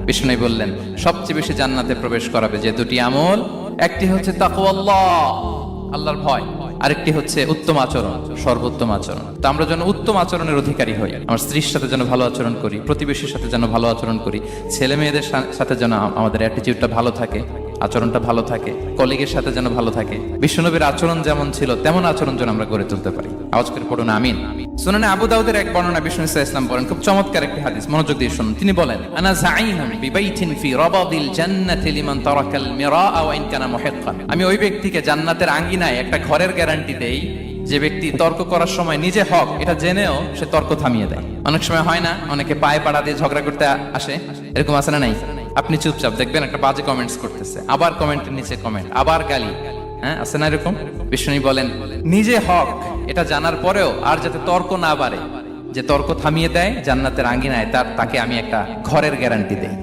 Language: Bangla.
বিষ্ণু বললেন সবচেয়ে বেশি জান্নাতে প্রবেশ করাবে যে দুটি আমল, একটি হচ্ছে তাকওয়াল্লাহ, আল্লাহর ভয়, আরেকটি হচ্ছে উত্তম আচরণ, সর্বোত্তম আচরণ। তো আমরা যেন উত্তম আচরণের অধিকারী হই, আমার স্ত্রীর সাথে যেন ভালো আচরণ করি, প্রতিবেশীর সাথে যেন ভালো আচরণ করি, ছেলে মেয়েদের সাথে যেন আমাদের অ্যাটিটিউডটা ভালো থাকে, আচরণটা ভালো থাকে, কলিগের সাথে যেন ভালো থাকে। বিশ্বনবীর আচরণ যেমন ছিল তেমন আচরণ যেন আমরা গড়ে তুলতে পারি। আওয়াজ করে পড়ুন আমিন। সুনানে আবু দাউদের এক বর্ণনা বিষ্ণু ইসলাম বলেন, খুব চমৎকার একটি হাদিস, মনোযোগ দিয়ে শুনুন। তিনি বলেন, আনা যাঈনুন বিবাইতিন ফি রাবাদিল জান্নাতি লিমান তারাকাল মিরাআ ওয়া ইন কানা মুহিক্কান। আমি ওই ব্যক্তিকে জান্নাতের আঙ্গিনায় একটা ঘরের গ্যারান্টি দেই যে ব্যক্তি তর্ক করার সময় নিজে হক এটা জেনেও সে তর্ক থামিয়ে দেয়। অনেক সময় হয় না, অনেকে পায়ে পাড়া দিয়ে ঝগড়া করতে আসে, এরকম আছে না নাই? আপনি চুপচাপ দেখবেন একটা বাজে কমেন্টস করতেছে, আবার কমেন্টের নিচে কমেন্ট, আবার গালি, হ্যাঁ আছে না এরকম? বিষ্ণু বলেন নিজে হক এটা জানার পরেও আর যাতে তর্ক না বাড়ে, যে তর্ক থামিয়ে দেয় জান্নাতের আঙ্গিনায় তাকে আমি একটা ঘরের গ্যারান্টি দেই।